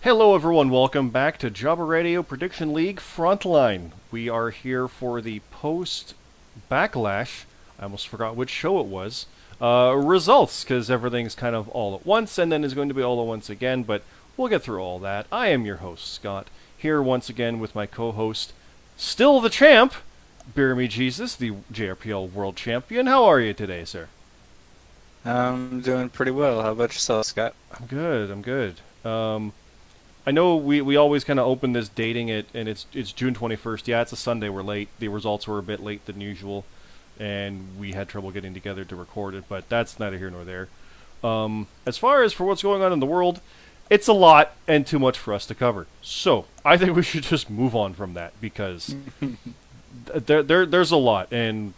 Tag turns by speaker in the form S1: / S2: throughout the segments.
S1: Hello everyone, welcome back to Jabba Radio Prediction League Frontline. We are here for the post-Backlash, I almost forgot which show it was, results, because everything's kind of all at once, and then is going to be all at once again, but we'll get through all that. I am your host, Scott, here once again with my co-host, still the champ, BeerMeJesus, the JRPL World Champion. How are you today, sir?
S2: I'm doing pretty well. How about yourself, Scott?
S1: I'm good. I know we always kind of open this dating it, and it's June 21st. Yeah, it's a Sunday. We're late. The results were a bit late than usual, and we had trouble getting together to record it, but that's neither here nor there. As far as for what's going on in the world, it's a lot and too much for us to cover. So I think we should just move on from that because there's a lot, and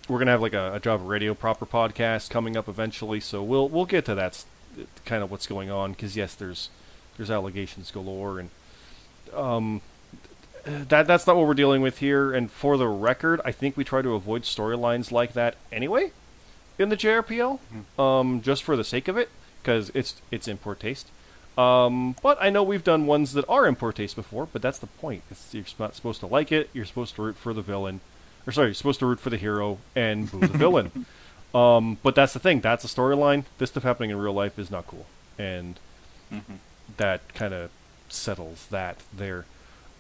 S1: we're gonna have like a Java Radio proper podcast coming up eventually. So we'll get to that kind of what's going on because yes, there's allegations galore, and that's not what we're dealing with here. And for the record, I think we try to avoid storylines like that anyway in the JRPL, just for the sake of it, because it's in poor taste. But I know we've done ones that are in poor taste before, but that's the point. You're not supposed to like it. You're supposed to root for the villain, or sorry, you're supposed to root for the hero and boo the villain. But that's the thing. That's a storyline. This stuff happening in real life is not cool, and that kind of settles that there.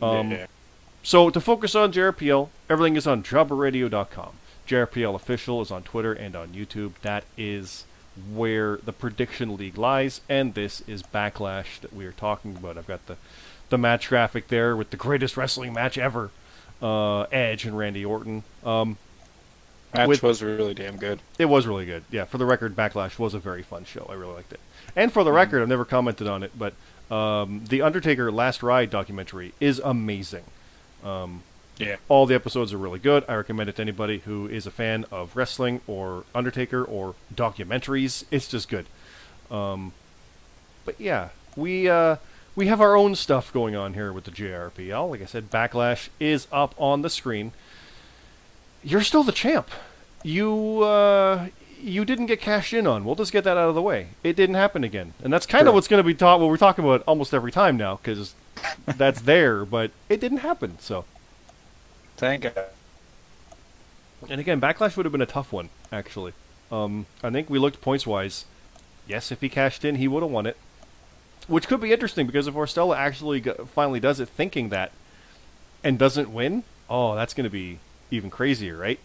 S2: Yeah.
S1: So to focus on JRPL, everything is on JabbaRadio.com. JRPL Official is on Twitter and on YouTube. That is where the Prediction League lies, and this is Backlash that we are talking about. I've got the match graphic there with the greatest wrestling match ever, Edge and Randy Orton.
S2: Match was really damn good.
S1: It was really good. Yeah, for the record, Backlash was a very fun show. I really liked it. And for the record, I've never commented on it, but the Undertaker Last Ride documentary is amazing.
S2: Yeah.
S1: All the episodes are really good. I recommend it to anybody who is a fan of wrestling or Undertaker or documentaries. It's just good. But yeah, we have our own stuff going on here with the JRPL. Like I said, Backlash is up on the screen. You're still the champ. You didn't get cashed in on. We'll just get that out of the way. It didn't happen again, and that's kind of what's going to be taught. What we're talking about almost every time now, because that's there, but it didn't happen. So,
S2: Thank God.
S1: and again, Backlash would have been a tough one, actually. I think we looked points wise. Yes, if he cashed in, he would have won it, which could be interesting because if Orstella actually finally does it, thinking that, and doesn't win, oh, that's going to be even crazier, right?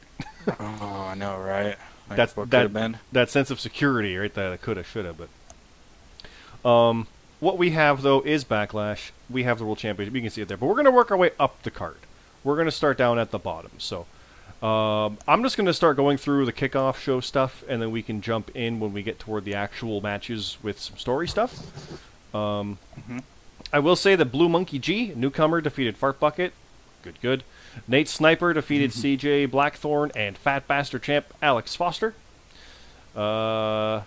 S2: Oh, I know, right? Like,
S1: That's
S2: what could have been.
S1: that sense of security, right? That coulda, shoulda, but what we have though is Backlash. We have the World Championship. You can see it there, but we're going to work our way up the card. We're going to start down at the bottom. So I'm just going to start going through the kickoff show stuff, and then we can jump in when we get toward the actual matches with some story stuff. I will say that Blue Monkey G, newcomer, defeated Fart Bucket. Good. Nate Sniper defeated CJ Blackthorn and Fat Bastard champ Alex Foster. Mark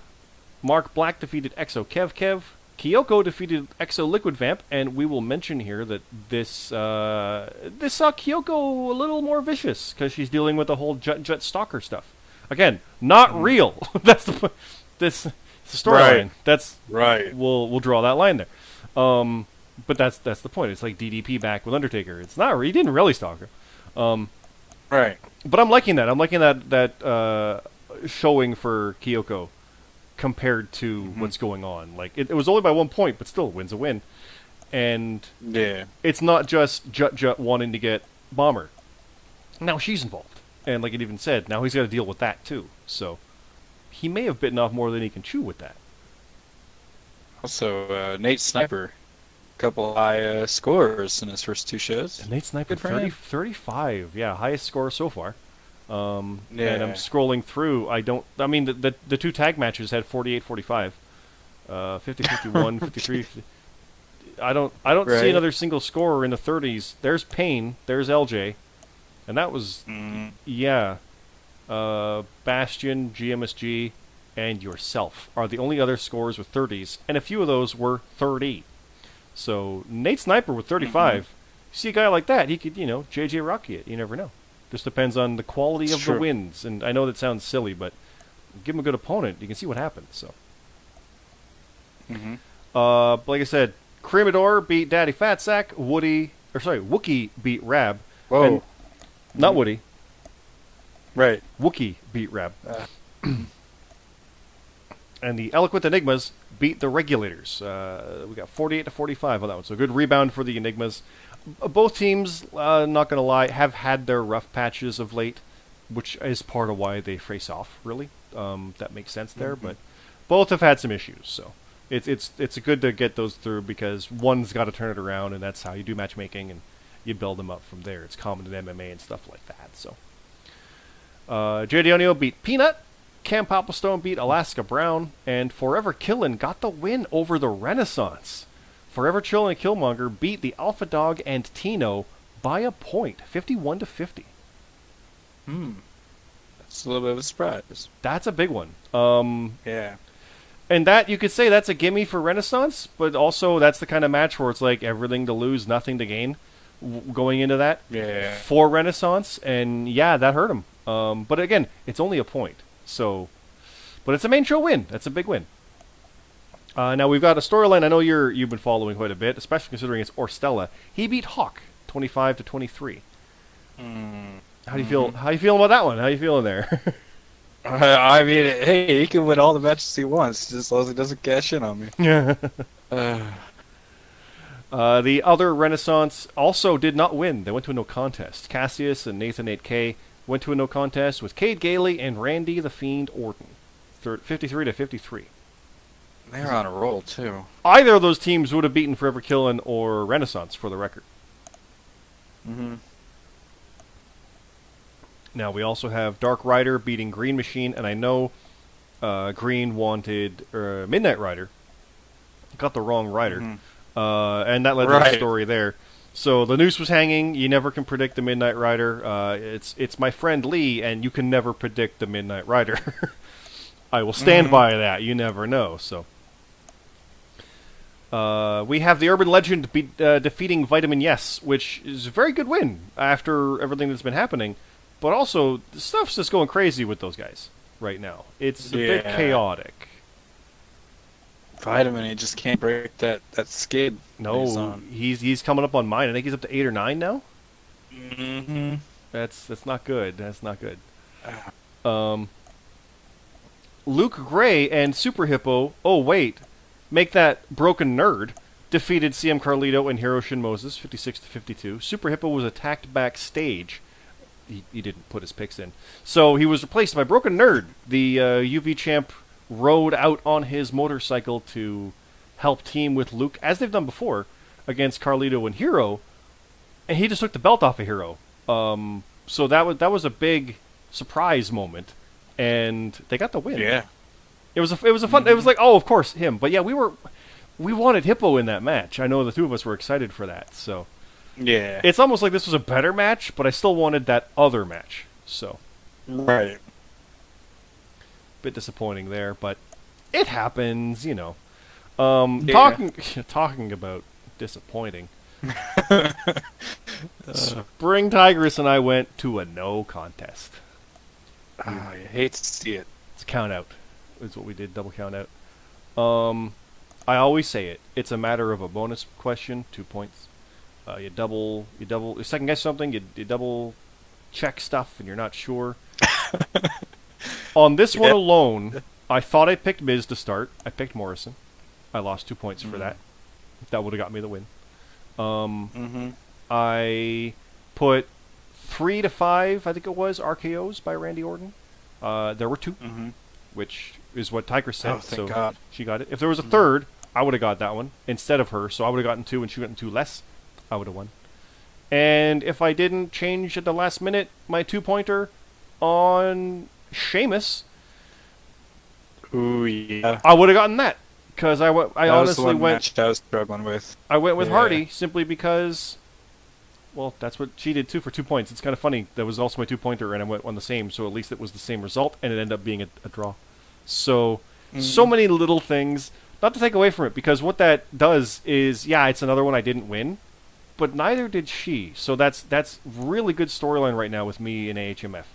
S1: Black defeated Exo Kev. Kyoko defeated Exo Liquid Vamp, and we will mention here that this saw Kyoko a little more vicious because she's dealing with the whole Jut Stalker stuff. Again, not real. That's the this the storyline.
S2: Right.
S1: That's
S2: Right.
S1: We'll draw that line there. But that's the point. It's like DDP back with Undertaker. It's not. He didn't really stalk her.
S2: Right.
S1: But I'm liking that. I'm liking that showing for Kyoko compared to what's going on. Like it was only by 1 point, but still, win's a win. And
S2: Yeah.
S1: it's not just Jut wanting to get Bomber. Now she's involved, and like it even said, now he's got to deal with that too. So he may have bitten off more than he can chew with that.
S2: Also, Nate Sniper, couple high scores in his first two shows.
S1: And Nate Sniper,
S2: Good for him.
S1: 35. Yeah, highest score so far. And I'm
S2: Yeah.
S1: scrolling through. I mean, the two tag matches had 48, 45. 50, 51, 53. I don't see
S2: Right.
S1: another single scorer in the 30s. There's Payne. There's LJ. And that was, yeah. Bastion, GMSG, and yourself are the only other scores with 30s. And a few of those were 30. So Nate Sniper with 35. You see a guy like that, he could, JJ Rocky it. You never know. Just depends on the quality
S2: It's
S1: of
S2: true.
S1: the wins. And I know that sounds silly, but give him a good opponent, you can see what happens. So, like I said, Cremador beat Daddy Fatsack. Wookie beat Rab. And
S2: Whoa.
S1: not Woody.
S2: Right.
S1: Wookie beat Rab.
S2: Mhm.
S1: And the Eloquent Enigmas beat the Regulators. We got 48 to 45 on that one. So good rebound for the Enigmas. Both teams, not going to lie, have had their rough patches of late, which is part of why they face off, really. That makes sense there, but both have had some issues. So it's good to get those through because one's got to turn it around, and that's how you do matchmaking, and you build them up from there. It's common in MMA and stuff like that. So Jay Dionio beat Peanut. Cam Popplestone beat Alaska Brown, and Forever Killin' got the win over the Renaissance. Forever Chillin' and Killmonger beat the Alpha Dog and Tino by a point, 51 to 50.
S2: That's a little bit of a surprise.
S1: That's a big one.
S2: Yeah.
S1: And that, you could say that's a gimme for Renaissance, but also that's the kind of match where it's like everything to lose, nothing to gain going into that
S2: Yeah.
S1: for Renaissance, and yeah, that hurt him. But again, it's only a point. So, but it's a main show win. That's a big win. Now we've got a storyline. I know you've been following quite a bit, especially considering it's Orstella. He beat Hawk 25 to 23. How do you feel? How you feeling about that one? How you feeling there?
S2: I mean, hey, he can win all the matches he wants, just as long as he doesn't cash in on me.
S1: Yeah.
S2: Uh,
S1: The other Renaissance also did not win. They went to a no contest. Cassius and Nathan 8K went to a no contest with Cade Gailey and Randy the Fiend Orton. 53 to 53.
S2: they're on a roll, too.
S1: Either of those teams would have beaten Forever Killin' or Renaissance, for the record. Now, we also have Dark Rider beating Green Machine, and I know Green wanted Midnight Rider. Got the wrong Rider. And that led to the story there. So the noose was hanging. You never can predict the Midnight Rider. It's my friend Lee, and you can never predict the Midnight Rider. I will stand by that. You never know. So we have the Urban Legend defeating Vitamin Yes, which is a very good win after everything that's been happening. But also, the stuff's just going crazy with those guys right now. It's a bit chaotic.
S2: Vitamin, he just can't break that skid.
S1: No, he's coming up on mine. I think he's up to 8 or 9 now.
S2: Mm-hmm.
S1: That's not good. That's not good. Luke Gray and Super Hippo. Oh wait, make that broken nerd defeated CM Carlito and Hiroshin Moses 56 to 52. Super Hippo was attacked backstage. He didn't put his picks in, so he was replaced by Broken Nerd. The UV champ rode out on his motorcycle to help team with Luke, as they've done before, against Carlito and Hero, and he just took the belt off of Hero. So that was a big surprise moment, and they got the win.
S2: Yeah,
S1: it was a fun. It was like, oh, of course him, but yeah, we wanted Hippo in that match. I know the two of us were excited for that. So
S2: yeah,
S1: it's almost like this was a better match, but I still wanted that other match. So
S2: right.
S1: Bit disappointing there, but it happens, you know. Talking about disappointing. Spring Tigress and I went to a no contest.
S2: Oh, you hate to see it.
S1: It's count out. Is what we did, double count out. I always say it. It's a matter of a bonus question, 2 points. You second guess something, you double check stuff, and you're not sure. On this one alone, I thought I picked Miz to start. I picked Morrison. I lost 2 points for that. That would have got me the win. I put 3 to 5, I think it was, RKOs by Randy Orton. There were 2, which is what Tigress said.
S2: Oh, thank God.
S1: She got it. If there was a third, I would have got that one instead of her. So I would have gotten 2, and she gotten 2 less. I would have won. And if I didn't change at the last minute my 2-pointer on Sheamus,
S2: Ooh, yeah.
S1: I would have gotten that. Because I
S2: That
S1: honestly
S2: was the one
S1: went.
S2: match I was struggling with.
S1: I went with Hardy simply because. Well, that's what she did too for 2 points. It's kind of funny. That was also my 2-pointer, and I went on the same. So at least it was the same result, and it ended up being a draw. So many little things. Not to take away from it, because what that does is, yeah, it's another one I didn't win, but neither did she. So that's really good storyline right now with me in AHMF.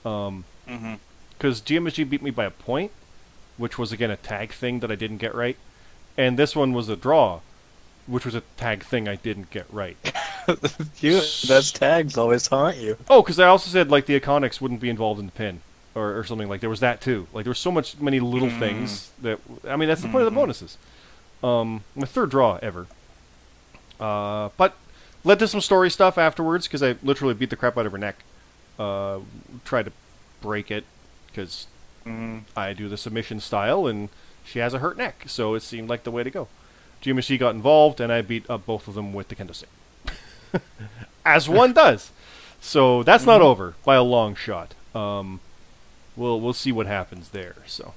S1: Because GMSG beat me by a point, which was again a tag thing that I didn't get right, and this one was a draw. which was a tag thing I didn't get right.
S2: Those tags always haunt you.
S1: Oh, because I also said like the Iconics wouldn't be involved in the pin, or something like there was that too. Like there was so many little things that I mean that's the point of the bonuses. My third draw ever. But led to some story stuff afterwards because I literally beat the crap out of her neck. Tried to break it because I do the submission style and she has a hurt neck, so it seemed like the way to go. GMSG got involved and I beat up both of them with the kendo stick. As one does. So that's not over by a long shot. We'll see what happens there. So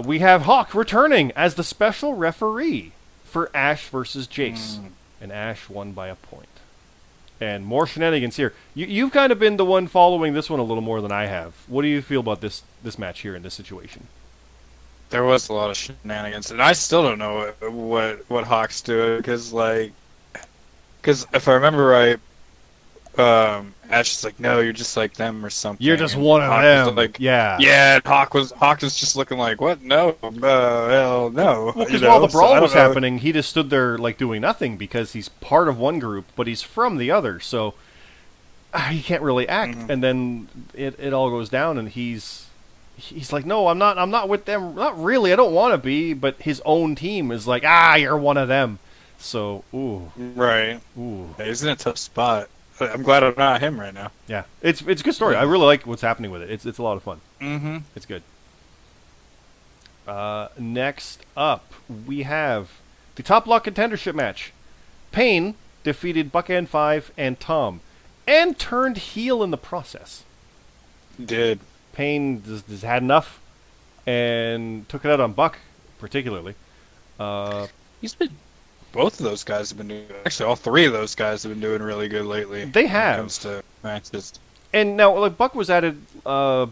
S1: we have Hawk returning as the special referee for Ash versus Jace, and Ash won by a point. And more shenanigans here. You've kind of been the one following this one a little more than I have. What do you feel about this match here in this situation?
S2: There was a lot of shenanigans, and I still don't know what Hawk's doing because if I remember right, Ash is like, no, you're just like them or something.
S1: You're just one of them.
S2: Like,
S1: yeah.
S2: Yeah, and Hawk was just looking like, what? No, hell no.
S1: Well, because while the brawl was happening, he just stood there like doing nothing because he's part of one group, but he's from the other, so he can't really act. And then it all goes down, and he's like, no, I'm not with them. Not really. I don't want to be. But his own team is like, you're one of them. So, ooh,
S2: right,
S1: ooh,
S2: he's in a tough spot. I'm glad I'm not him right now.
S1: Yeah, it's a good story. I really like what's happening with it. It's a lot of fun. It's good. Next up, we have the Top Block Contendership match. Payne defeated Buckend 5 and Tom, and turned heel in the process.
S2: Did.
S1: Payne just had enough, and took it out on Buck, particularly.
S2: He's been... Both of those guys have been doing... Actually, all three of those guys have been doing really good lately.
S1: They have.
S2: When it comes to matches.
S1: And now, like, Buck was added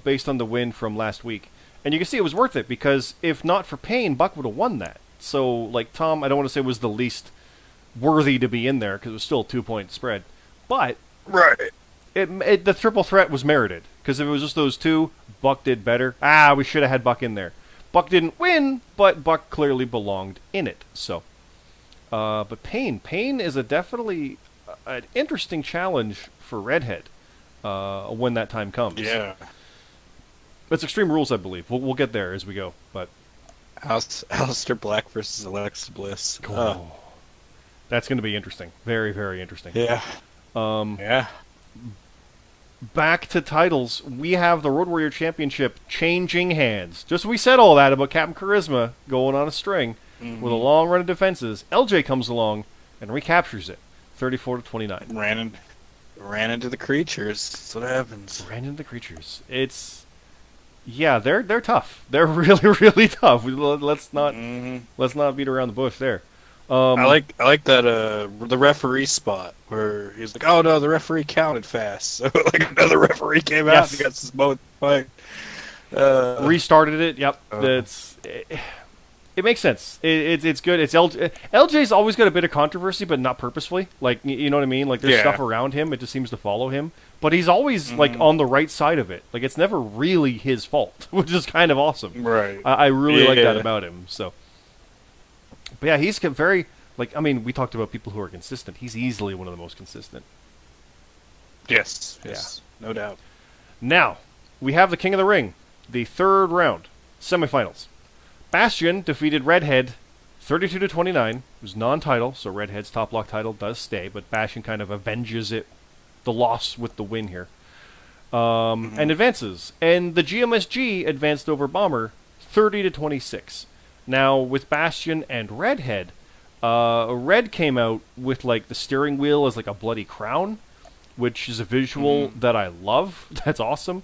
S1: based on the win from last week. And you can see it was worth it, because if not for Payne, Buck would have won that. So, like, Tom, I don't want to say was the least worthy to be in there, because it was still a 2-point spread. But...
S2: Right.
S1: The triple threat was merited, because if it was just those two, Buck did better. We should have had Buck in there. Buck didn't win, but Buck clearly belonged in it, so... but Payne is definitely an interesting challenge for Redhead when that time comes.
S2: Yeah.
S1: It's Extreme Rules, I believe. We'll get there as we go. But
S2: Aleister Black versus Alexa Bliss.
S1: Oh. That's going to be interesting. Very, very interesting.
S2: Yeah. Yeah.
S1: Back to titles. We have the Road Warrior Championship changing hands. Just we said all that about Captain Charisma going on a string. With a long run of defenses, LJ comes along and recaptures it, 34-29.
S2: Ran into the creatures. That's what happens.
S1: Ran into the creatures. They're tough. They're really, really tough. Let's not beat around the bush there.
S2: I like that the referee spot where he's like, oh no, the referee counted fast. So like another referee came out and got this both fight.
S1: Restarted it. Yep. It makes sense. It's good. It's LJ's always got a bit of controversy, but not purposefully. Like, you know what I mean? Like, there's stuff around him. It just seems to follow him. But he's always, like, on the right side of it. Like, it's never really his fault, which is kind of awesome.
S2: Right.
S1: I really like that about him. So, but yeah, he's very, like, I mean, we talked about people who are consistent. He's easily one of the most consistent.
S2: Yes. No doubt.
S1: Now, we have the King of the Ring, the third round, semifinals. Bastion defeated Redhead 32-29. It was non-title, so Redhead's top block title does stay, but Bastion kind of avenges the loss with the win here. And advances. And the GMSG advanced over Bomber 30-26. Now, with Bastion and Redhead, Red came out with like the steering wheel as like a bloody crown, which is a visual that I love. That's awesome.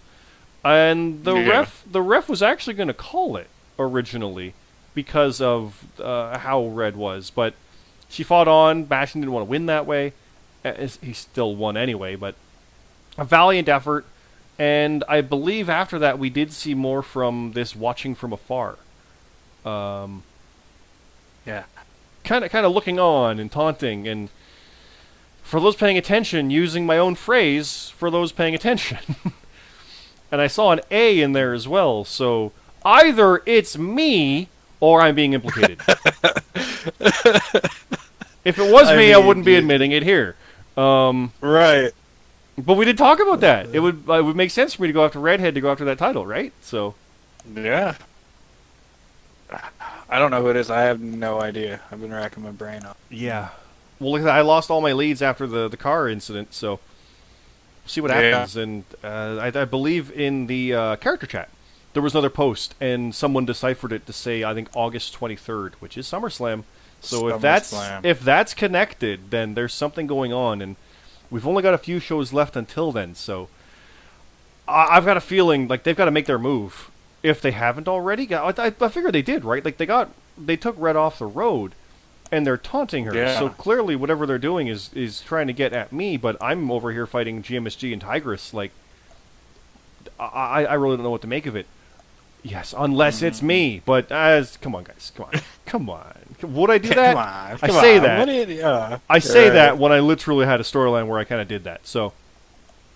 S1: And the ref was actually going to call it originally because of how Red was, but she fought on. Bastion didn't want to win that way. He still won anyway, but a valiant effort. And I believe after that we did see more from this watching from afar. Kind of looking on and taunting, and for those paying attention, using my own phrase for those paying attention. And I saw an A in there as well, so either it's me or I'm being implicated. If it was
S2: I
S1: me, I
S2: mean,
S1: wouldn't be
S2: dude.
S1: admitting it here.
S2: Right.
S1: But we did talk about that. It would make sense for me to go after Redhead to go after that title, right? So
S2: Yeah. I don't know who it is. I have no idea. I've been racking my brain up.
S1: yeah. Well, look, I lost all my leads after the car incident, so we'll see what
S2: Yeah.
S1: happens. And I believe in the character chat there was another post, and someone deciphered it to say I think August 23rd, which is SummerSlam. So
S2: SummerSlam.
S1: if that's connected, then there's something going on, and we've only got a few shows left until then. So I've got a feeling like they've got to make their move if they haven't already. I figure they did, right? Like they took Red off the road, and they're taunting her.
S2: Yeah.
S1: So clearly, whatever they're doing is trying to get at me. But I'm over here fighting GMSG and Tigress. Like I really don't know what to make of it. Yes, unless it's me. But come on, guys, come on. Would I do that?
S2: Come on.
S1: I say
S2: on.
S1: that.
S2: What did
S1: I say
S2: right.
S1: that when I literally had a storyline where I kind of did that. So.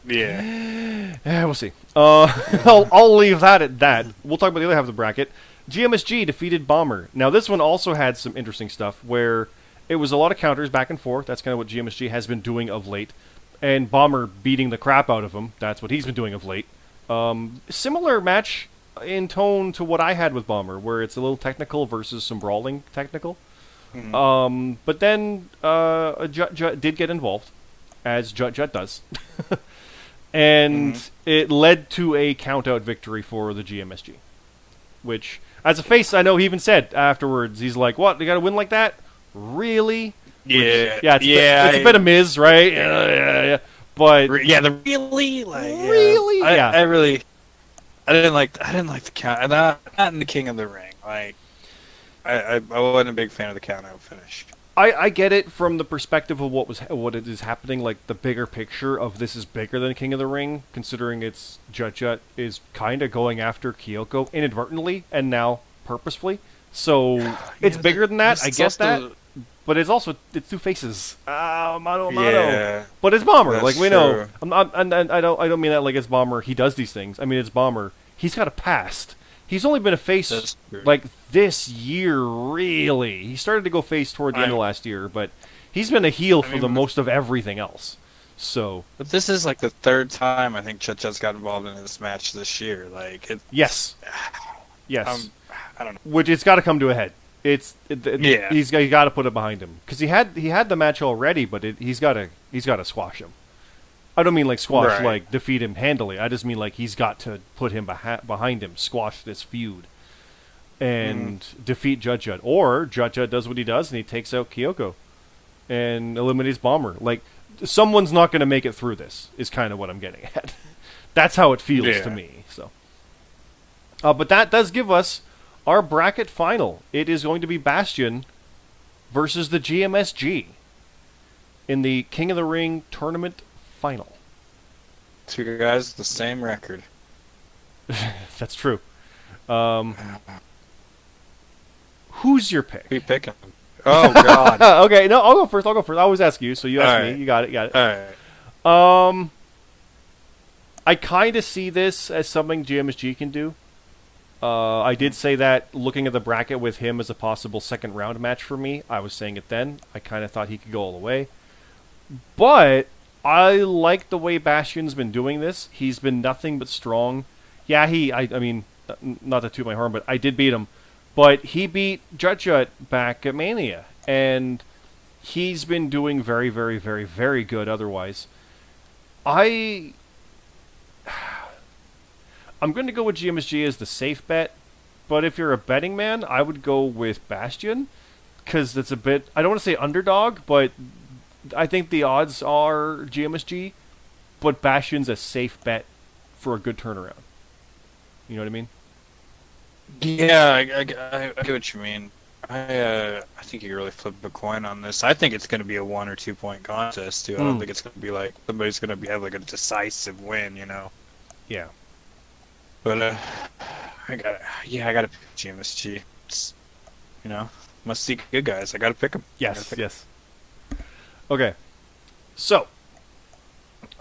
S2: Yeah.
S1: Yeah, we'll see. I'll leave that at that. We'll talk about the other half of the bracket. GMSG defeated Bomber. Now, this one also had some interesting stuff where it was a lot of counters back and forth. That's kind of what GMSG has been doing of late. And Bomber beating the crap out of him. That's what he's been doing of late. Similar match in tone to what I had with Bomber, where it's a little technical versus some brawling technical.
S2: Mm-hmm.
S1: But then Jut did get involved, as Jut does. And it led to a count-out victory for the GMSG. Which, as a face, I know he even said afterwards, he's like, what, you gotta win like that? Really?
S2: Yeah.
S1: Yeah, it's a bit of Miz, right? Yeah. But...
S2: Yeah, the really? Like,
S1: really?
S2: Yeah. I didn't like the count. Not in the King of the Ring. Like, I wasn't a big fan of the count-out finish.
S1: I get it from the perspective of what it is happening, like the bigger picture of this is bigger than King of the Ring, considering it's Jut is kind of going after Kyoko inadvertently and now purposefully. So it's bigger than that. I get that, but it's two faces. Mano.
S2: Yeah,
S1: But it's Bomber,
S2: that's
S1: like we
S2: true.
S1: know. I don't mean that like it's Bomber. He does these things. I mean it's Bomber. He's got a past. He's only been a face like this year, really. He started to go face toward the end of last year, but he's been a heel for the most of everything else. So,
S2: but this is like the third time I think Chut-Chut's got involved in this match this year. Like,
S1: yes,
S2: I don't know.
S1: Which it's got to come to a head.
S2: Yeah.
S1: He's got to put it behind him because he had the match already, but he's got to squash him. I don't mean like squash,
S2: Right.
S1: like defeat him handily. I just mean like he's got to put him behind him, squash this feud, and defeat Jut. Or Jut does what he does and he takes out Kyoko and eliminates Bomber. Like, someone's not going to make it through this, is kind of what I'm getting at. That's how it feels to me. So, but that does give us our bracket final. It is going to be Bastion versus the GMSG in the King of the Ring tournament final.
S2: Two guys, the same record.
S1: That's true. Who's your pick?
S2: We picking. Oh God.
S1: Okay, no, I'll go first. I always ask you, so you ask me. You got it.
S2: All right.
S1: I kind of see this as something GMSG can do. I did say that looking at the bracket with him as a possible second round match for me. I was saying it then. I kind of thought he could go all the way. But I like the way Bastion's been doing this. He's been nothing but strong. Yeah, I mean, not to toot my horn, but I did beat him. But he beat Jut back at Mania. And he's been doing very, very, very, very good otherwise. I'm going to go with GMSG as the safe bet. But if you're a betting man, I would go with Bastion. Because it's a bit, I don't want to say underdog, but I think the odds are GMSG, but Bastion's a safe bet for a good turnaround. You know what I mean?
S2: Yeah, I get what you mean. I think you can really flip a coin on this. I think it's going to be a 1 or 2 point contest too. I don't think it's going to be like somebody's going to have like a decisive win, you know.
S1: Yeah.
S2: But I got to pick GMSG. It's, you know, must see good guys. I got to pick them.
S1: Yes. Okay. So,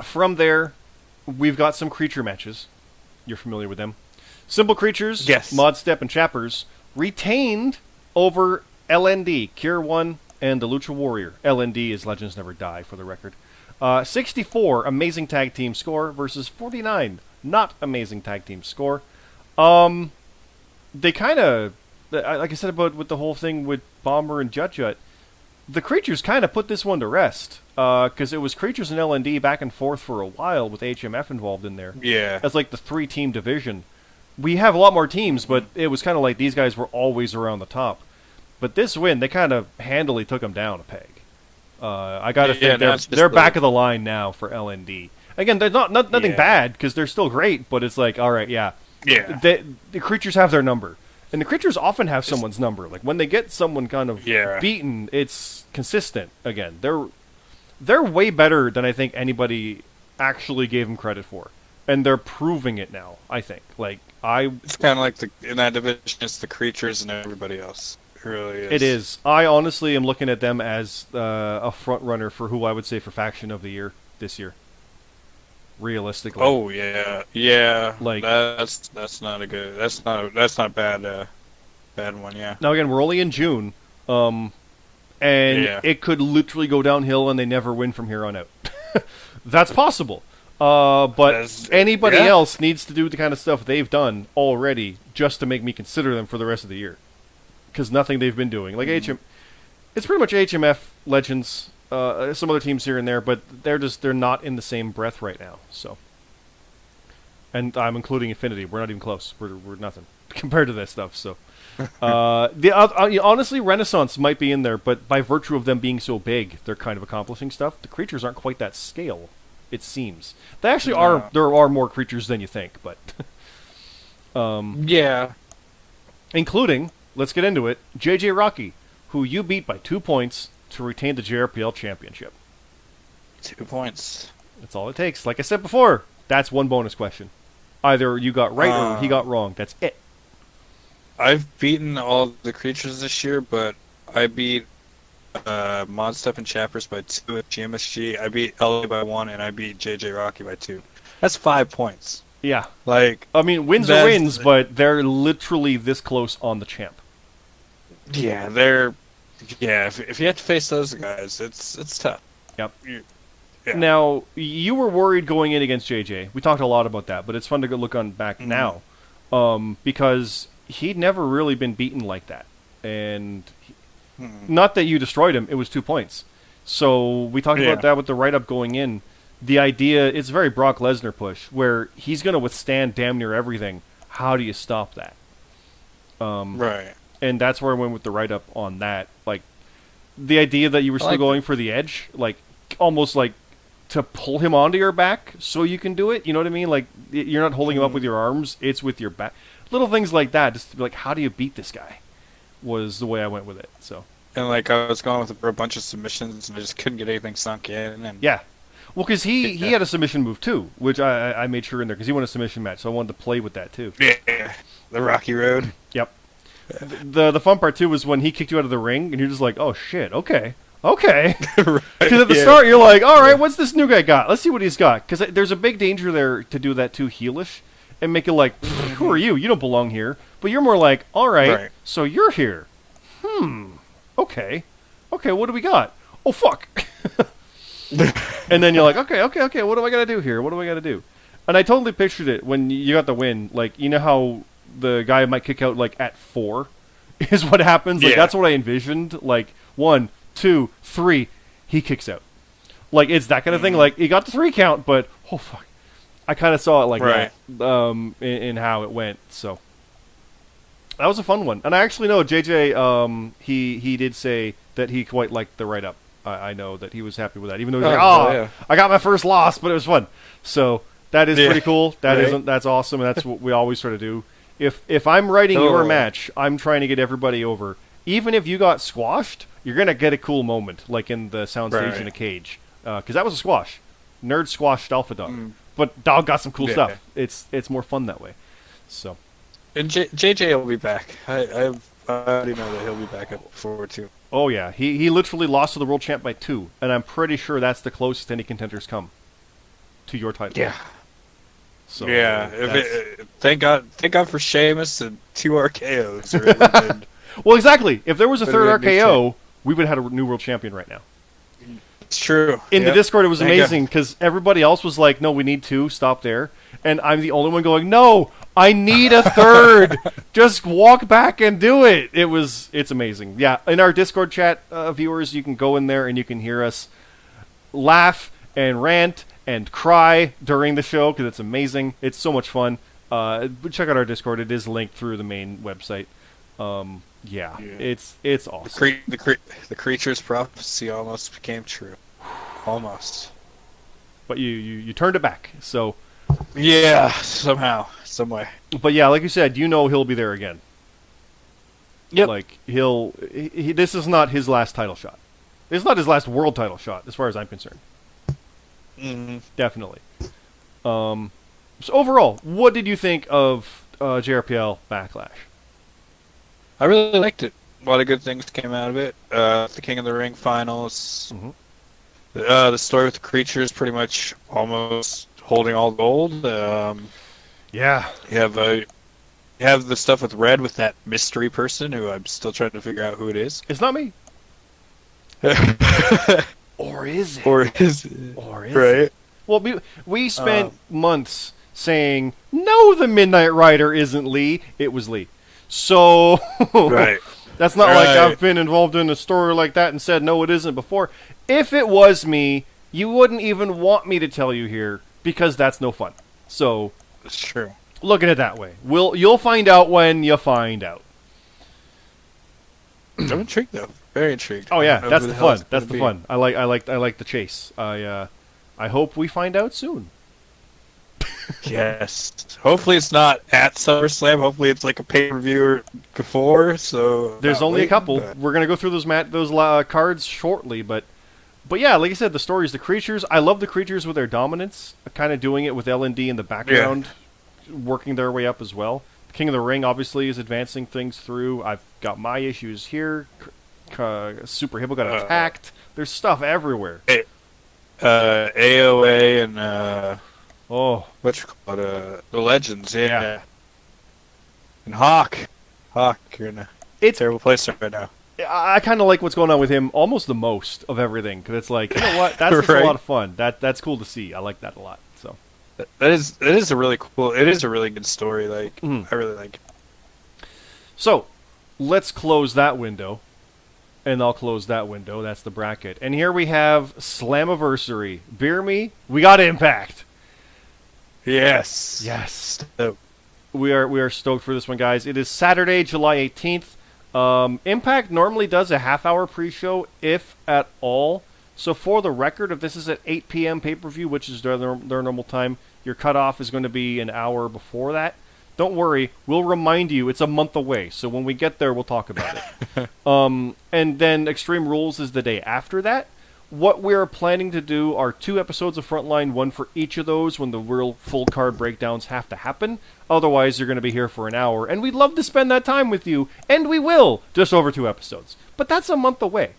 S1: from there, we've got some creature matches. You're familiar with them. Simple Creatures,
S2: Yes.
S1: Mod Step, and Chappers retained over LND, Cure 1, and the Lucha Warrior. LND is Legends Never Die, for the record. 64, amazing tag team score, versus 49, not amazing tag team score. They kind of, like I said about with the whole thing with Bomber and Jut Jut, the Creatures kind of put this one to rest. Because it was Creatures and LND back and forth for a while with HMF involved in there.
S2: Yeah.
S1: As like the 3-team division. We have a lot more teams, but it was kind of like these guys were always around the top. But this win, they kind of handily took them down a peg. I got to think they're back of the line now for LND. Again, they're nothing bad because they're still great, but it's like, all right, yeah. The Creatures have their number. And the Creatures often have someone's number. Like when they get someone kind of beaten, it's consistent again. They're way better than I think anybody actually gave them credit for. And they're proving it now, I think. It's
S2: kind of like in that division, it's the Creatures and everybody else. It really is.
S1: It is. I honestly am looking at them as a front runner for who I would say for faction of the year this year. Realistically.
S2: Oh yeah, yeah. Like that's not a good. That's not a bad one. Yeah.
S1: Now again, we're only in June, and it could literally go downhill and they never win from here on out. That's possible. But anybody else needs to do the kind of stuff they've done already just to make me consider them for the rest of the year. Because nothing they've been doing. Like it's pretty much HMF, Legends, some other teams here and there, but they're not in the same breath right now. So, and I'm including Infinity. We're not even close. We're nothing compared to that stuff. So, honestly, Renaissance might be in there, but by virtue of them being so big, they're kind of accomplishing stuff. The Creatures aren't quite that scale. It seems they actually are. There are more Creatures than you think, but including. Let's get into it. JJ Rocky, who you beat by 2 points to retain the JRPL Championship.
S2: 2 points.
S1: That's all it takes. Like I said before, that's one bonus question. Either you got right or he got wrong. That's it.
S2: I've beaten all the Creatures this year, but I beat Modstep and Chappers by 2 at GMSG. I beat LA by 1, and I beat JJ Rocky by 2. That's 5 points.
S1: Yeah.
S2: Like,
S1: I mean, wins are wins, but they're literally this close on the champ.
S2: Yeah, they're... Yeah, if you have to face those guys, it's tough.
S1: Yep. Yeah. Now, you were worried going in against JJ. We talked a lot about that, but it's fun to go look on back now. Because he'd never really been beaten like that. And not that you destroyed him, it was 2 points. So we talked about that with the write-up going in. The idea, it's very Brock Lesnar push, where he's going to withstand damn near everything. How do you stop that?
S2: Right.
S1: And that's where I went with the write-up on that. Like, the idea that you were still going for the edge, like, almost like to pull him onto your back so you can do it. You know what I mean? Like, you're not holding him up with your arms, it's with your back. Little things like that, just to be like, how do you beat this guy? Was the way I went with it. So.
S2: And, like, I was going with a bunch of submissions, and I just couldn't get anything sunk in. And
S1: yeah. Well, because he had a submission move, too, which I made sure in there, because he won a submission match, so I wanted to play with that, too.
S2: Yeah. The Rocky Road.
S1: Yep. The fun part, too, was when he kicked you out of the ring, and you're just like, oh, shit, okay. Because at the start, you're like, all right, what's this new guy got? Let's see what he's got. Because there's a big danger there to do that too heelish and make it like, who are you? You don't belong here. But you're more like, all right, so you're here. Okay, what do we got? Oh, fuck. And then you're like, okay, what do I got to do here? What do I got to do? And I totally pictured it when you got the win. Like, you know how the guy might kick out, like, at 4 is what happens? Like, that's what I envisioned. Like, 1, 2, 3, he kicks out. Like, it's that kind of thing. Like, he got the 3 count, but, oh, fuck. I kind of saw it like that in how it went, so. That was a fun one. And I actually know JJ, he did say that he quite liked the write-up. I know that he was happy with that, even though he was like, I got my first loss, but it was fun. So, that is pretty cool. That's awesome, and that's what we always try to do. If I'm writing your match, I'm trying to get everybody over. Even if you got squashed, you're going to get a cool moment, like in the soundstage in a cage. Because that was a squash. Nerd squashed Alpha Dog. But Dog got some cool stuff. It's more fun that way. So.
S2: And JJ will be back. I already know that he'll be back up forward, too.
S1: Oh, yeah. He literally lost to the world champ by 2. And I'm pretty sure that's the closest any contenders come to your title.
S2: Yeah.
S1: So,
S2: thank God for Sheamus and 2 RKOs.
S1: Well, exactly. If there was a third
S2: Would've been a new
S1: RKO, we would have had a new world champion right now.
S2: It's true.
S1: In the Discord, it was
S2: Thank
S1: amazing because everybody else was like, "No, we need two. Stop there." And I'm the only one going, "No, I need a third. Just walk back and do it." It's amazing. Yeah, in our Discord chat, viewers, you can go in there and you can hear us laugh and rant and cry during the show because it's amazing. It's so much fun. Check out our Discord. It is linked through the main website. Yeah, it's awesome.
S2: The creature's prophecy almost became true. Almost.
S1: But you turned it back. So
S2: yeah, somehow, some way.
S1: But yeah, like you said, he'll be there again.
S2: Yep.
S1: Like this is not his last title shot. It's not his last world title shot, as far as I'm concerned.
S2: Mm-hmm.
S1: Definitely. So overall, what did you think of JRPL Backlash?
S2: I really liked it. A lot of good things came out of it. The King of the Ring finals.
S1: Mm-hmm.
S2: The story with the creatures pretty much almost holding all gold.
S1: Yeah.
S2: You have the stuff with Red with that mystery person who I'm still trying to figure out who it is.
S1: It's not me. Or is it?
S2: Or is it?
S1: Or is
S2: right?
S1: it? Well, we spent months saying, no, the Midnight Rider isn't Lee. It was Lee. So,
S2: right.
S1: That's not like I've been involved in a story like that and said, no, it isn't before. If it was me, you wouldn't even want me to tell you here because that's no fun. So,
S2: that's true.
S1: Look at it that way. You'll find out when you find out.
S2: I'm intrigued though. Very intrigued.
S1: Oh yeah, that's the fun. That's the fun. I like the chase. I hope we find out soon.
S2: Yes. Hopefully it's not at SummerSlam. Hopefully it's like a pay-per-view before. So
S1: there's only a couple. But we're gonna go through those cards shortly, but yeah, like I said, the stories, the creatures. I love the creatures with their dominance, kind of doing it with L&D in the background, working their way up as well. The King of the Ring obviously is advancing things through. I've got my issues here. Super Hippo got attacked. There's stuff everywhere.
S2: AOA and what you call it? The Legends, yeah. And Hawk, you're in a terrible place right now.
S1: I kind of like what's going on with him almost the most of everything because it's like, you know what, that's just a lot of fun. That's cool to see. I like that a lot. So
S2: that is a really cool. It is a really good story. Like I really like it.
S1: So let's close that window. And I'll close that window. That's the bracket. And here we have Slammiversary. BeerMe, we got Impact.
S2: Yes.
S1: Stoked. We are stoked for this one, guys. It is Saturday, July 18th. Impact normally does a half-hour pre-show, if at all. So for the record, if this is at 8 p.m. pay-per-view, which is their normal time, your cutoff is going to be an hour before that. Don't worry, we'll remind you it's a month away, so when we get there, we'll talk about it. And then Extreme Rules is the day after that. What we're planning to do are 2 episodes of Frontline, 1 for each of those when the real full card breakdowns have to happen. Otherwise, you're going to be here for an hour, and we'd love to spend that time with you, and we will, just over 2 episodes. But that's a month away.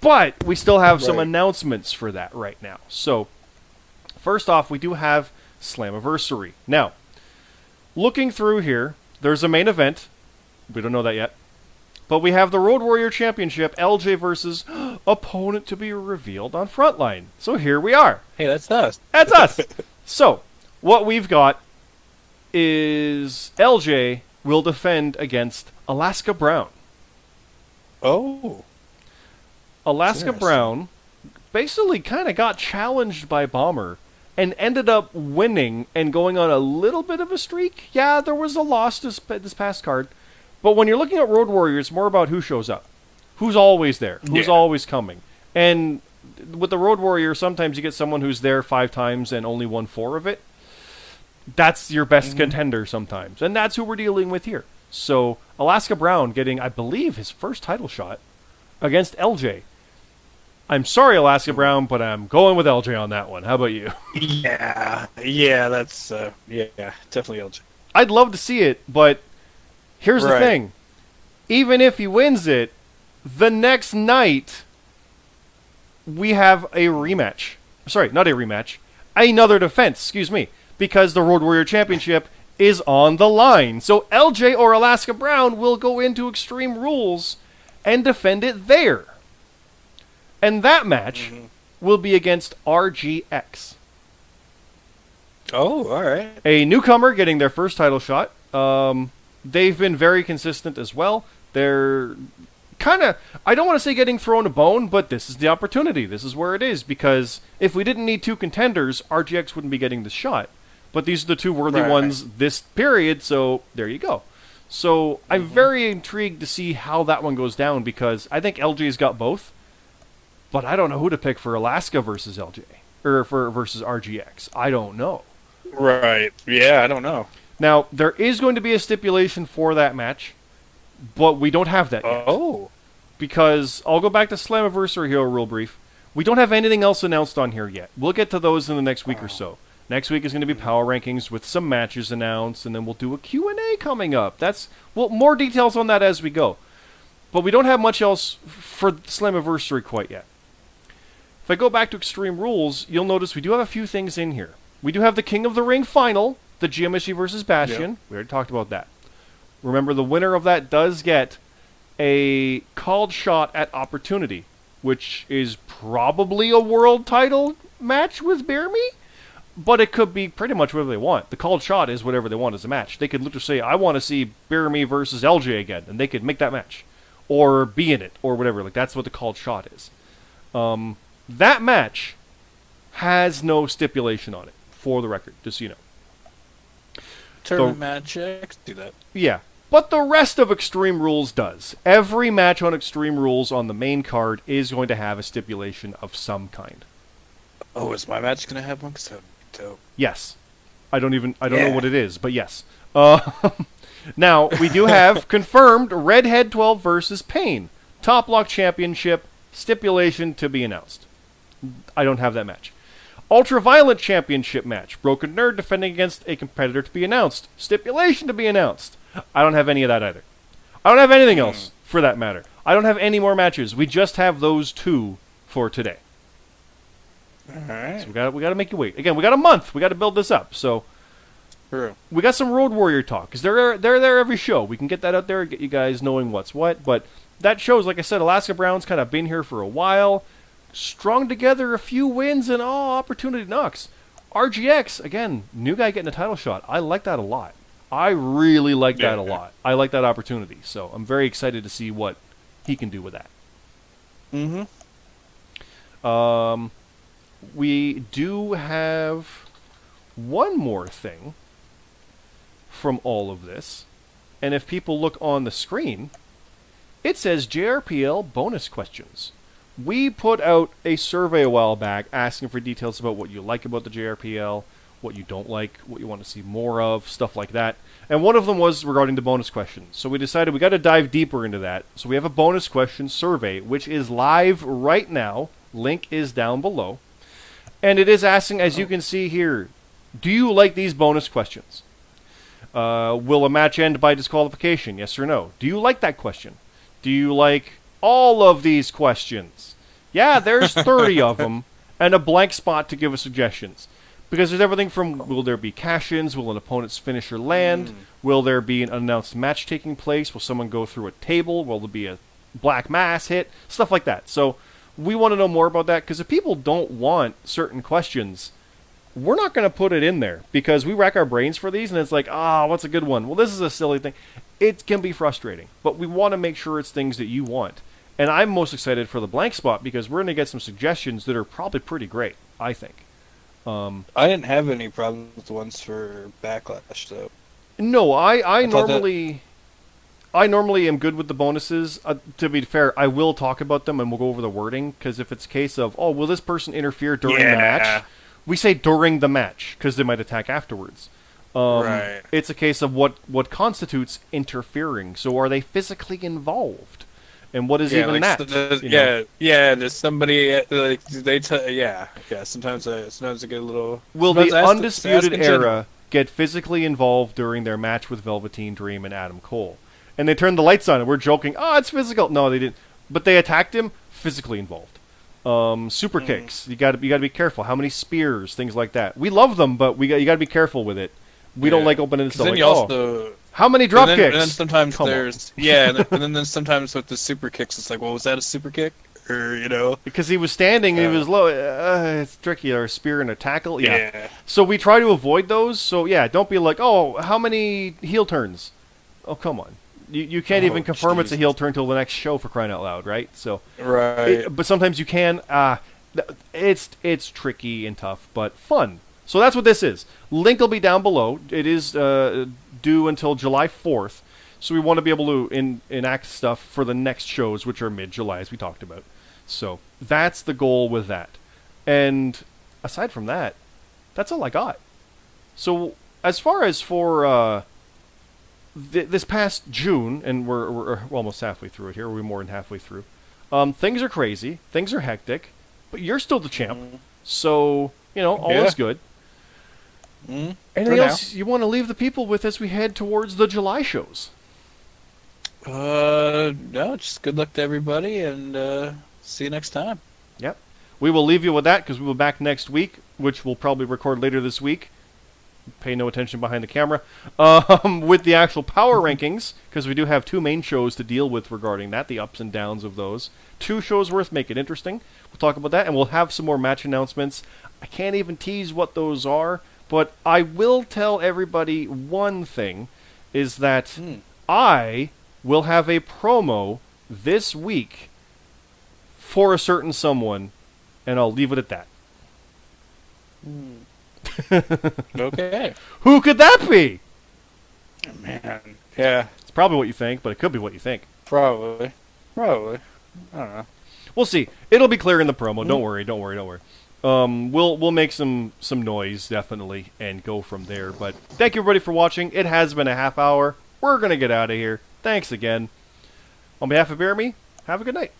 S1: But we still have some announcements for that right now. So, first off, we do have Slammiversary. Now, looking through here, there's a main event. We don't know that yet. But we have the Road Warrior Championship, LJ versus opponent to be revealed on Frontline. So here we are.
S2: Hey, that's us.
S1: That's us. So, what we've got is LJ will defend against Alaska Brown.
S2: Oh.
S1: Alaska Brown basically kind of got challenged by Bomber and ended up winning and going on a little bit of a streak. Yeah, there was a loss this past card. But when you're looking at Road Warrior, it's more about who shows up. Who's always there. Who's always coming. And with the Road Warrior, sometimes you get someone who's there 5 times and only won 4 of it. That's your best contender sometimes. And that's who we're dealing with here. So, Alaska Brown getting, I believe, his first title shot against LJ. I'm sorry, Alaska Brown, but I'm going with LJ on that one. How about you?
S2: Yeah, that's definitely LJ.
S1: I'd love to see it, but here's the thing. Even if he wins it, the next night we have a rematch. Sorry, not a rematch. Another defense, excuse me. Because the Road Warrior Championship is on the line. So LJ or Alaska Brown will go into Extreme Rules and defend it there. And that match will be against RGX.
S2: Oh, all right.
S1: A newcomer getting their first title shot. They've been very consistent as well. They're kind of, I don't want to say getting thrown a bone, but this is the opportunity. This is where it is, because if we didn't need two contenders, RGX wouldn't be getting the shot. But these are the two worthy ones this period, so there you go. So I'm very intrigued to see how that one goes down, because I think LJ's got both, but I don't know who to pick for Alaska versus LJ, or versus RGX. I don't know.
S2: Right. Yeah, I don't know.
S1: Now, there is going to be a stipulation for that match, but we don't have that yet.
S2: Oh.
S1: Because I'll go back to Slammiversary Hero Rule Brief. We don't have anything else announced on here yet. We'll get to those in the next week or so. Next week is going to be Power Rankings with some matches announced, and then we'll do a Q&A coming up. More details on that as we go. But we don't have much else for Slammiversary quite yet. If I go back to Extreme Rules, you'll notice we do have a few things in here. We do have the King of the Ring final, the Giamishi versus Bastion. Yep. We already talked about that. Remember, the winner of that does get a called shot at Opportunity, which is probably a world title match with BeerMe, but it could be pretty much whatever they want. The called shot is whatever they want as a match. They could literally say, I want to see BeerMe versus LJ again, and they could make that match, or be in it, or whatever. Like, that's what the called shot is. That match has no stipulation on it, for the record, just so you know.
S2: Tournament match, I can do that.
S1: Yeah. But the rest of Extreme Rules does. Every match on Extreme Rules on the main card is going to have a stipulation of some kind.
S2: Oh, is my match going to have one? Because that would be dope.
S1: Yes. I don't know what it is, but yes. Now, we do have confirmed Redhead 12 versus Pain. Top Lock Championship, stipulation to be announced. I don't have that match. Ultra-Violent Championship match. Broken Nerd defending against a competitor to be announced. Stipulation to be announced. I don't have any of that either. I don't have anything else, for that matter. I don't have any more matches. We just have those two for today.
S2: Alright.
S1: So we got to make you wait. Again, we got a month. We got to build this up. So
S2: True.
S1: We got some Road Warrior talk, because they're there every show. We can get that out there, get you guys knowing what's what. But that shows, like I said, Alaska Brown's kind of been here for a while. Strung together a few wins and opportunity knocks. RGX, again, new guy getting a title shot. I like that a lot. I really like that a lot. I like that opportunity. So I'm very excited to see what he can do with that. We do have one more thing from all of this. And if people look on the screen, it says JRPL bonus questions. We put out a survey a while back asking for details about what you like about the JRPL, what you don't like, what you want to see more of, stuff like that. And one of them was regarding the bonus questions. So we decided we got to dive deeper into that. So we have a bonus question survey, which is live right now. Link is down below. And it is asking, as you can see here, do you like these bonus questions? Will a match end by disqualification? Yes or no? Do you like that question? Do you like all of these questions? Yeah, there's 30 of them, and a blank spot to give us suggestions. Because there's everything from, will there be cash-ins? Will an opponent's finisher land? Will there be an unannounced match taking place? Will someone go through a table? Will there be a black mass hit? Stuff like that. So we want to know more about that, because if people don't want certain questions, we're not going to put it in there, because we rack our brains for these, and it's like, what's a good one? Well, this is a silly thing. It can be frustrating, but we want to make sure it's things that you want. And I'm most excited for the blank spot, because we're going to get some suggestions that are probably pretty great, I think.
S2: I didn't have any problems with the ones for Backlash, though.
S1: No, I normally am good with the bonuses. To be fair, I will talk about them, and we'll go over the wording, because if it's a case of, will this person interfere during the match? We say during the match, because they might attack afterwards.
S2: Right.
S1: It's a case of what constitutes interfering. So are they physically involved? And what is even that?
S2: There's somebody like Sometimes I get a little.
S1: Will the Undisputed Era get physically involved during their match with Velveteen Dream and Adam Cole? And they turned the lights on, and we're joking. It's physical. No, they didn't. But they attacked him, physically involved. Super kicks. You got to be careful. How many spears? Things like that. We love them, but you got to be careful with it. We don't like opening
S2: Because
S1: stuff
S2: then
S1: like,
S2: you
S1: oh,
S2: also
S1: how many drop
S2: and
S1: kicks?
S2: then sometimes
S1: Come on.
S2: there's and then sometimes with the super kicks, it's like, well, was that a super kick or
S1: Because he was standing and he
S2: Uh,
S1: was low. It's tricky. Or a spear and a tackle. Yeah.
S2: yeah.
S1: So we try to avoid those. So yeah, don't be like, oh, how many heel turns? Oh, come on. You can't even confirm it's a heel turn till the next show, for crying out loud, right? So,
S2: Right.
S1: but sometimes you can. It's tricky and tough, but fun. So that's what this is. Link will be down below. It is due until July 4th. So we want to be able to enact stuff for the next shows, which are mid-July, as we talked about. So that's the goal with that. And aside from that, that's all I got. So as far as for this past June, and we're almost halfway through it here. We're more than halfway through. Things are crazy. Things are hectic. But you're still the champ. So, all is good. Anything else you want to leave the people with as we head towards the July shows?
S2: No, just good luck to everybody, and see you next time.
S1: Yep. We will leave you with that because we will be back next week, which we'll probably record later this week. Pay no attention behind the camera. With the actual power rankings, because we do have 2 main shows to deal with regarding that, the ups and downs of those. 2 shows worth, make it interesting. We'll talk about that, and we'll have some more match announcements. I can't even tease what those are, but I will tell everybody one thing, is that I will have a promo this week for a certain someone, and I'll leave it at that.
S2: Okay.
S1: Who could that be?
S2: Man. Yeah.
S1: It's probably what you think, but it could be what you think.
S2: Probably. I don't know.
S1: We'll see. It'll be clear in the promo. Don't worry. We'll make some noise, definitely, and go from there. But thank you, everybody, for watching. It has been a half hour. We're going to get out of here. Thanks again. On behalf of BeerMe, have a good night.